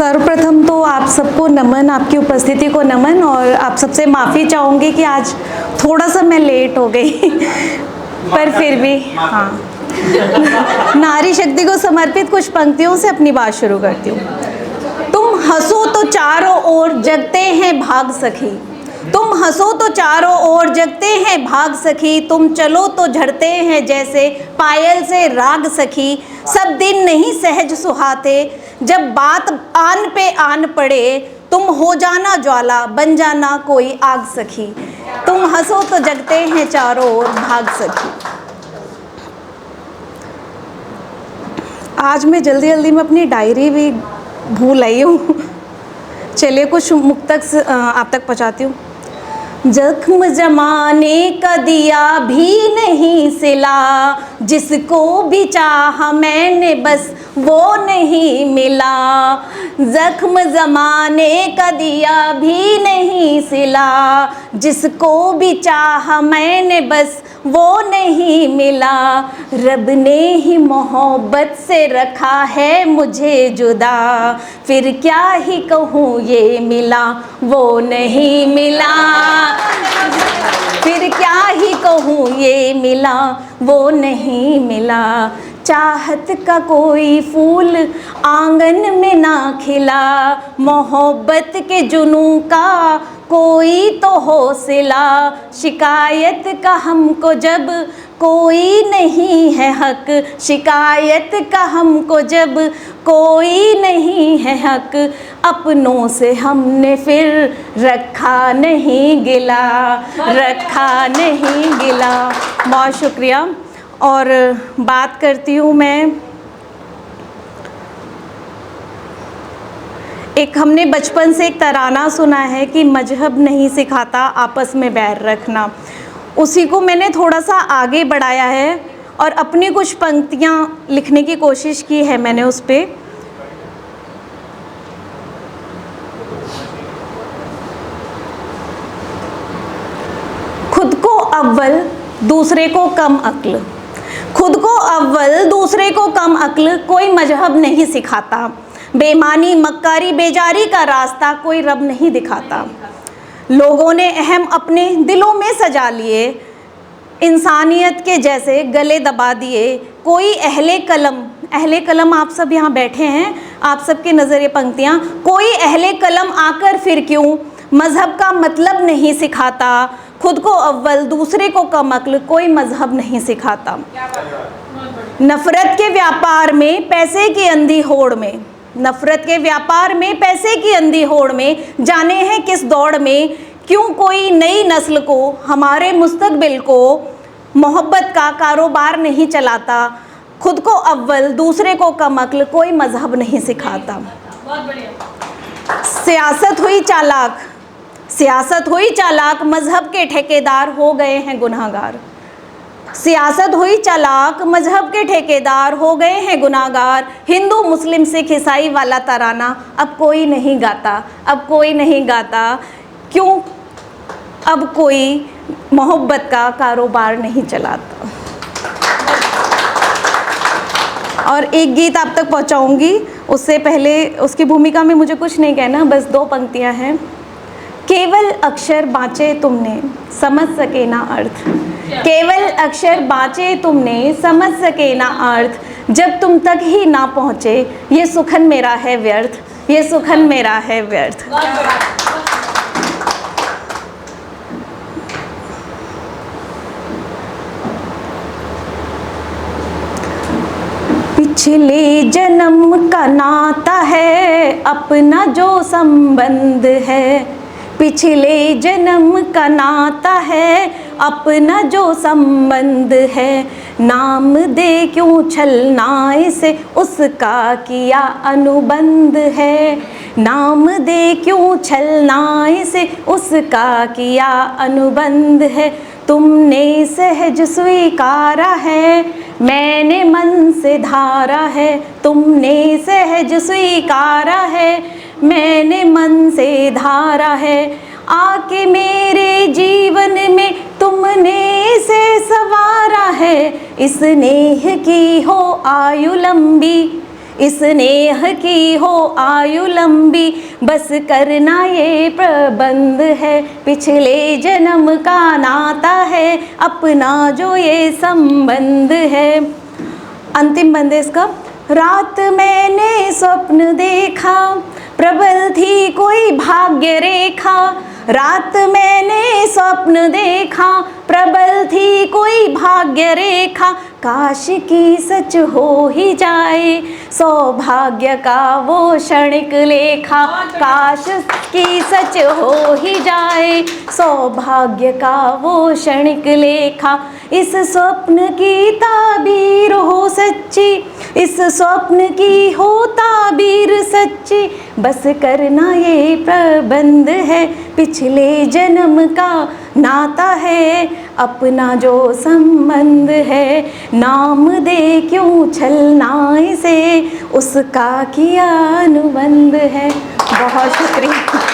सर्वप्रथम तो आप सबको नमन, आपकी उपस्थिति को नमन, और आप सबसे माफ़ी चाहूँगी कि आज थोड़ा सा मैं लेट हो गई पर फिर भी हाँ, नारी शक्ति को समर्पित कुछ पंक्तियों से अपनी बात शुरू करती हूँ। तुम हंसो तो चारों ओर जगते हैं भाग सखी, तुम हंसो तो चारों ओर जगते हैं भाग सखी, तुम चलो तो झड़ते हैं जैसे पायल से राग सखी। सब दिन नहीं सहज सुहाते, जब बात आन पे आन पड़े, तुम हो जाना ज्वाला बन जाना कोई आग सखी, तुम हंसो तो जगते हैं चारों ओर भाग सखी। आज मैं जल्दी जल्दी में अपनी डायरी भी भूल आई हूँ। चलिए कुछ मुक्तक आप तक पहुँचाती हूँ। जख्म जमाने का दिया भी नहीं सिला, जिसको भी चाहा मैंने बस वो नहीं मिला। जख्म जमाने का दिया भी नहीं सिला, जिसको भी चाहा मैंने बस वो नहीं मिला। रब ने ही मोहब्बत से रखा है मुझे जुदा, फिर क्या ही कहूँ ये मिला वो नहीं मिला, फिर क्या ही कहूँ ये मिला वो नहीं मिला। चाहत का कोई फूल आंगन में ना खिला, मोहब्बत के जुनून का कोई तो हौसला। शिकायत का हमको जब कोई नहीं है हक, शिकायत का हमको जब कोई नहीं है हक, अपनों से हमने फिर रखा नहीं गिला, रखा नहीं गिला। बहुत शुक्रिया। और बात करती हूँ मैं, एक हमने बचपन से एक तराना सुना है कि मजहब नहीं सिखाता आपस में बैर रखना, उसी को मैंने थोड़ा सा आगे बढ़ाया है और अपनी कुछ पंक्तियाँ लिखने की कोशिश की है मैंने उस पर। खुद को अव्वल दूसरे को कम अक्ल, खुद को अव्वल दूसरे को कम अक्ल कोई मजहब नहीं सिखाता। बेईमानी मक्कारी बेजारी का रास्ता कोई रब नहीं दिखाता। लोगों ने अहम अपने दिलों में सजा लिए, इंसानियत के जैसे गले दबा दिए। कोई अहले कलम आप सब यहाँ बैठे हैं, आप सबके नज़र पंक्तियाँ। कोई अहले कलम आकर फिर क्यों मज़हब का मतलब नहीं सिखाता। खुद को अव्वल दूसरे को कम अक्ल कोई मज़हब नहीं सिखाता। नफ़रत के व्यापार में पैसे की अंधी होड़ में, नफ़रत के व्यापार में पैसे की अंधी होड़ में, जाने हैं किस दौड़ में। क्यों कोई नई नस्ल को हमारे मुस्तकबिल को मोहब्बत का कारोबार नहीं चलाता। खुद को अव्वल दूसरे को कम अक्ल कोई मज़हब नहीं सिखाता। सियासत हुई चालाक, सियासत हुई चालाक, मज़हब के ठेकेदार हो गए हैं गुनाहगार। सियासत हुई चालाक, मजहब के ठेकेदार हो गए हैं गुनाहगार। हिंदू मुस्लिम सिख ईसाई वाला तराना अब कोई नहीं गाता, अब कोई नहीं गाता। क्यों अब कोई मोहब्बत का कारोबार नहीं चलाता। और एक गीत आप तक पहुंचाऊंगी, उससे पहले उसकी भूमिका में मुझे कुछ नहीं कहना, बस दो पंक्तियां हैं। केवल अक्षर बाँचे तुमने समझ सके ना अर्थ, केवल अक्षर बाँचे तुमने समझ सके ना अर्थ। जब तुम तक ही ना पहुँचे ये सुखन मेरा है व्यर्थ, ये सुखन मेरा है व्यर्थ। पिछले जन्म का नाता है अपना जो संबंध है, पिछले जन्म का नाता है अपना जो संबंध है। नाम दे क्यों छलनाए से उसका किया अनुबंध है, नाम दे क्यों छलनाए से उसका किया अनुबंध है। तुमने सहज स्वीकारा है मैंने मन से धारा है, तुमने सहज स्वीकारा है मैंने मन से धारा है। आके मेरे जीवन में तुमने से सवारा है, इस नेह की हो आयु लंबी, इस नेह की हो आयु लंबी, बस करना ये प्रबंध है। पिछले जन्म का नाता है, अपना जो ये संबंध है। अंतिम बंद है इसका। रात मैंने स्वप्न देखा, प्रबल थी कोई भाग्य रेखा। रात मैंने स्वप्न देखा, प्रबल थी कोई भाग्य रेखा। काश की सच हो ही जाए, सौभाग्य का वो क्षणिक लेखा। काश की सच हो ही जाए, सौभाग्य का वो क्षणिक लेखा। इस स्वप्न की ताबीर हो सच्ची, इस स्वप्न की हो ताबीर सच्ची। बस करना ये प्रबंध है, पिछले जन्म का नाता है, अपना जो संबंध है। नाम दे क्यों छलना इसे, उसका किया अनुबंध है। बहुत शुक्रिया।